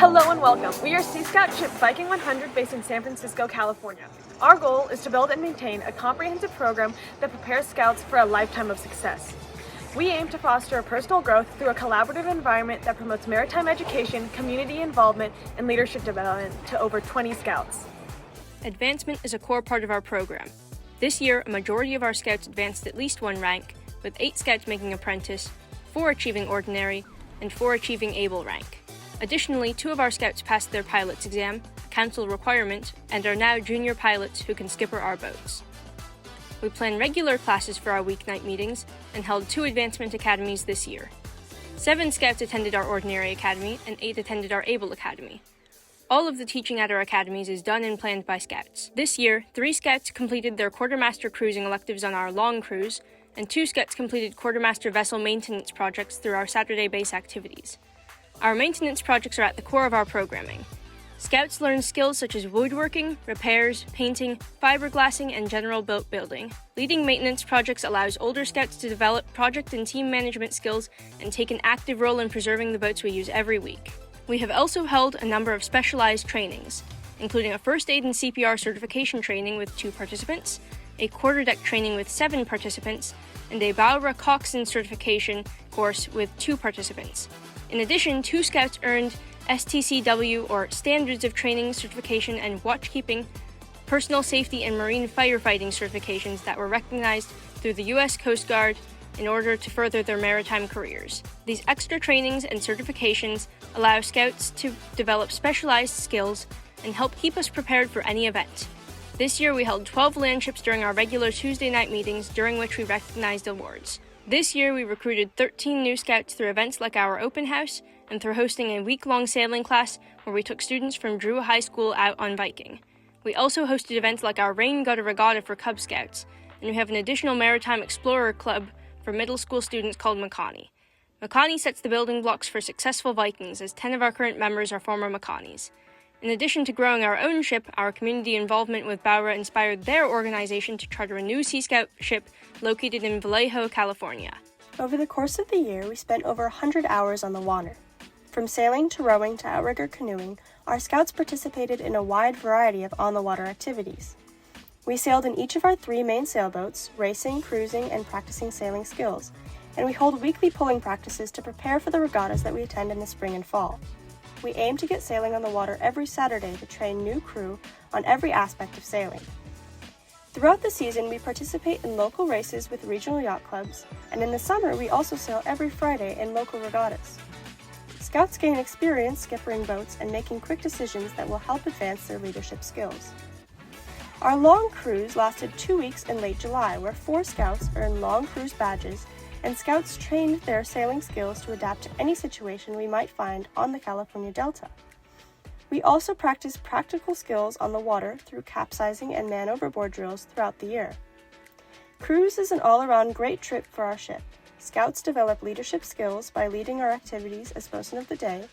Hello and welcome. We are Sea Scout Ship Viking 100 based in San Francisco, California. Our goal is to build and maintain a comprehensive program that prepares Scouts for a lifetime of success. We aim to foster personal growth through a collaborative environment that promotes maritime education, community involvement, and leadership development to over 20 Scouts. Advancement is a core part of our program. This year, a majority of our Scouts advanced at least one rank, with 8 Scouts making Apprentice, 4 achieving Ordinary, and 4 achieving Able rank. Additionally, 2 of our Scouts passed their pilot's exam, council requirement, and are now junior pilots who can skipper our boats. We plan regular classes for our weeknight meetings and held 2 advancement academies this year. 7 Scouts attended our Ordinary Academy and 8 attended our Able Academy. All of the teaching at our academies is done and planned by Scouts. This year, 3 Scouts completed their quartermaster cruising electives on our long cruise, and 2 Scouts completed quartermaster vessel maintenance projects through our Saturday base activities. Our maintenance projects are at the core of our programming. Scouts learn skills such as woodworking, repairs, painting, fiberglassing, and general boat building. Leading maintenance projects allows older Scouts to develop project and team management skills and take an active role in preserving the boats we use every week. We have also held a number of specialized trainings, including a first aid and CPR certification training with 2 participants, a quarterdeck training with 7 participants, and a Bowra coxswain certification course with 2 participants. In addition, 2 Scouts earned STCW, or Standards of Training Certification and Watchkeeping, Personal Safety and Marine Firefighting certifications that were recognized through the U.S. Coast Guard in order to further their maritime careers. These extra trainings and certifications allow Scouts to develop specialized skills and help keep us prepared for any event. This year we held 12 land trips during our regular Tuesday night meetings, during which we recognized awards. This year we recruited 13 new Scouts through events like our open house and through hosting a week-long sailing class where we took students from Drew High School out on Viking. We also hosted events like our Rain Gutter Regatta for Cub Scouts, and we have an additional Maritime Explorer Club for middle school students called Makani. Makani sets the building blocks for successful Vikings, as 10 of our current members are former Makanis. In addition to growing our own ship, our community involvement with Bowra inspired their organization to charter a new Sea Scout ship located in Vallejo, California. Over the course of the year, we spent over 100 hours on the water. From sailing to rowing to outrigger canoeing, our Scouts participated in a wide variety of on-the-water activities. We sailed in each of our 3 main sailboats, racing, cruising, and practicing sailing skills, and we hold weekly pulling practices to prepare for the regattas that we attend in the spring and fall. We aim to get sailing on the water every Saturday to train new crew on every aspect of sailing. Throughout the season, we participate in local races with regional yacht clubs, and in the summer, we also sail every Friday in local regattas. Scouts gain experience skippering boats and making quick decisions that will help advance their leadership skills. Our long cruise lasted 2 weeks in late July, where 4 Scouts earned long cruise badges, and Scouts trained their sailing skills to adapt to any situation we might find on the California Delta. We also practice practical skills on the water through capsizing and man overboard drills throughout the year. Cruise is an all-around great trip for our ship. Scouts develop leadership skills by leading our activities as bosun of the day,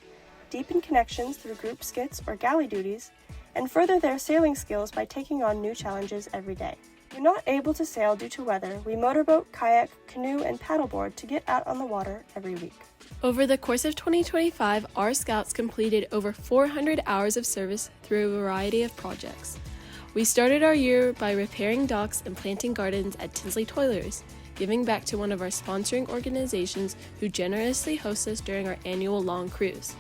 deepen connections through group skits or galley duties, and further their sailing skills by taking on new challenges every day. When not able to sail due to weather, we motorboat, kayak, canoe, and paddleboard to get out on the water every week. Over the course of 2025, our Scouts completed over 400 hours of service through a variety of projects. We started our year by repairing docks and planting gardens at Tinsley Toilers, giving back to one of our sponsoring organizations who generously hosts us during our annual long cruise.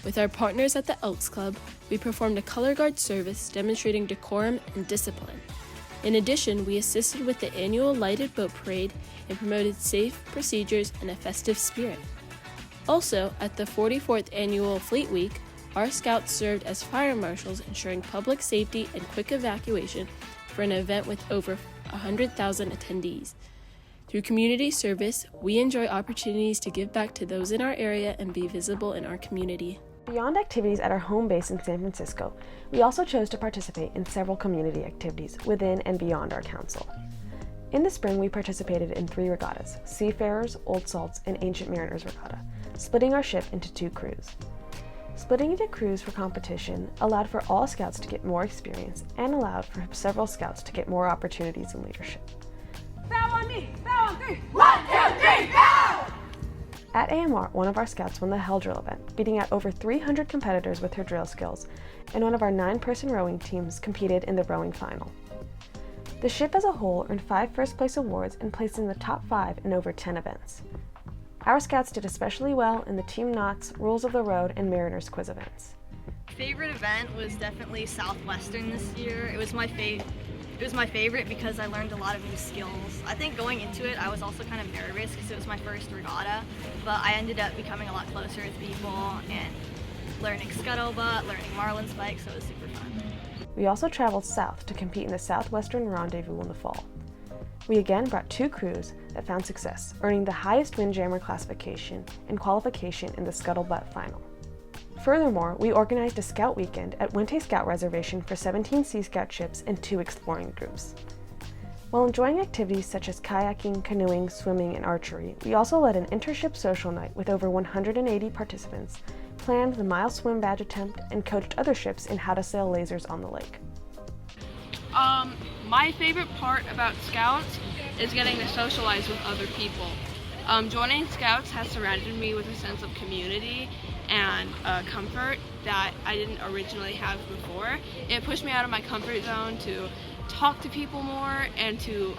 With our partners at the Elks Club, we performed a color guard service demonstrating decorum and discipline. In addition, we assisted with the annual lighted boat parade and promoted safe procedures and a festive spirit. Also, at the 44th Annual Fleet Week, our Scouts served as fire marshals, ensuring public safety and quick evacuation for an event with over 100,000 attendees. Through community service, we enjoy opportunities to give back to those in our area and be visible in our community. Beyond activities at our home base in San Francisco, we also chose to participate in several community activities within and beyond our council. In the spring, we participated in 3 regattas, Seafarers, Old Salts, and Ancient Mariners Regatta, splitting our ship into 2 crews. Splitting into crews for competition allowed for all Scouts to get more experience and allowed for several Scouts to get more opportunities in leadership. Bow on me! Bow on 3! 1, 2, 3, bow! At AMR, one of our scouts won the Hell Drill event, beating out over 300 competitors with her drill skills, and one of our 9-person rowing teams competed in the rowing final. The ship as a whole earned 5 first-place awards and placed in the top 5 in over 10 events. Our scouts did especially well in the Team Knots, Rules of the Road, and Mariners quiz events. Favorite event was definitely Southwestern this year. It was my favorite because I learned a lot of new skills. I think going into it, I was also kind of nervous because it was my first regatta, but I ended up becoming a lot closer with people and learning scuttlebutt, learning marlin spike, so it was super fun. We also traveled south to compete in the Southwestern Rendezvous in the fall. We again brought 2 crews that found success, earning the highest windjammer classification and qualification in the scuttlebutt final. Furthermore, we organized a scout weekend at Wente Scout Reservation for 17 Sea Scout ships and 2 exploring groups. While enjoying activities such as kayaking, canoeing, swimming, and archery, we also led an intership social night with over 180 participants, planned the mile swim badge attempt, and coached other ships in how to sail lasers on the lake. My favorite part about Scouts is getting to socialize with other people. Joining Scouts has surrounded me with a sense of community and comfort that I didn't originally have before. It pushed me out of my comfort zone to talk to people more and to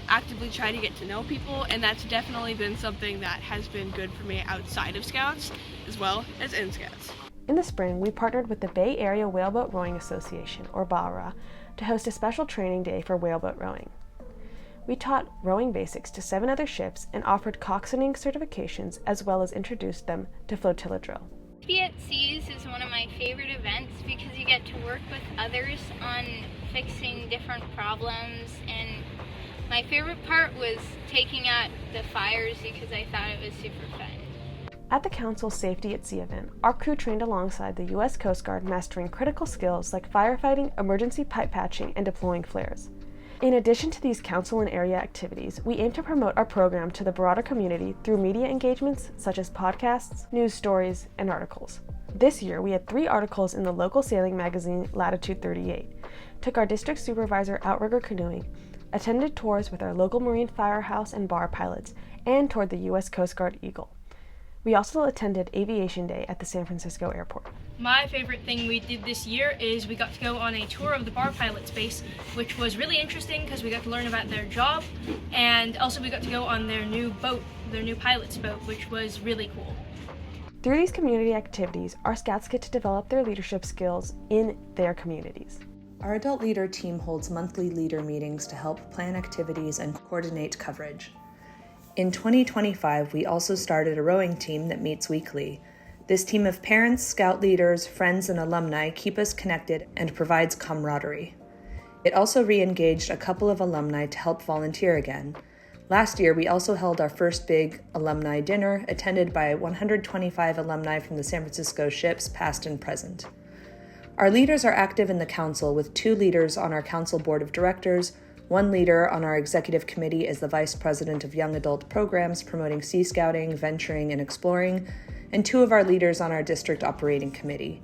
actively try to get to know people, and that's definitely been something that has been good for me outside of Scouts as well as in Scouts. In the spring, we partnered with the Bay Area Whaleboat Rowing Association, or BARA, to host a special training day for whaleboat rowing. We taught rowing basics to 7 other ships and offered coxswain certifications, as well as introduced them to flotilla drill. Be at Seas is one of my favorite events because you get to work with others on fixing different problems, and my favorite part was taking out the fires because I thought it was super fun. At the Council's Safety at Sea event, our crew trained alongside the U.S. Coast Guard, mastering critical skills like firefighting, emergency pipe patching, and deploying flares. In addition to these council and area activities, we aim to promote our program to the broader community through media engagements such as podcasts, news stories, and articles. This year, we had 3 articles in the local sailing magazine Latitude 38, took our district supervisor outrigger canoeing, attended tours with our local Marine Firehouse and bar pilots, and toured the U.S. Coast Guard Eagle. We also attended Aviation Day at the San Francisco airport. My favorite thing we did this year is we got to go on a tour of the bar pilot's base, which was really interesting because we got to learn about their job, and also we got to go on their new boat, their new pilot's boat, which was really cool. Through these community activities, our scouts get to develop their leadership skills in their communities. Our adult leader team holds monthly leader meetings to help plan activities and coordinate coverage. In 2025, we also started a rowing team that meets weekly. This team of parents, scout leaders, friends, and alumni keep us connected and provides camaraderie. It also re-engaged a couple of alumni to help volunteer again. Last year, we also held our first big alumni dinner, attended by 125 alumni from the San Francisco ships, past and present. Our leaders are active in the council, with 2 leaders on our council board of directors, 1 leader on our executive committee as the vice president of young adult programs promoting sea scouting, venturing, and exploring, and 2 of our leaders on our district operating committee.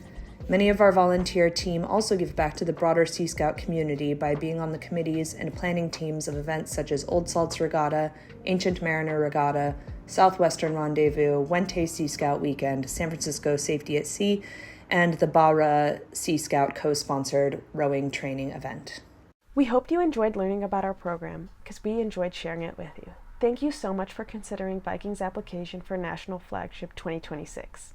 Many of our volunteer team also give back to the broader Sea Scout community by being on the committees and planning teams of events such as Old Salts Regatta, Ancient Mariner Regatta, Southwestern Rendezvous, Wente Sea Scout Weekend, San Francisco Safety at Sea, and the BARA Sea Scout co-sponsored rowing training event. We hope you enjoyed learning about our program, because we enjoyed sharing it with you. Thank you so much for considering Viking's application for National Flagship 2026.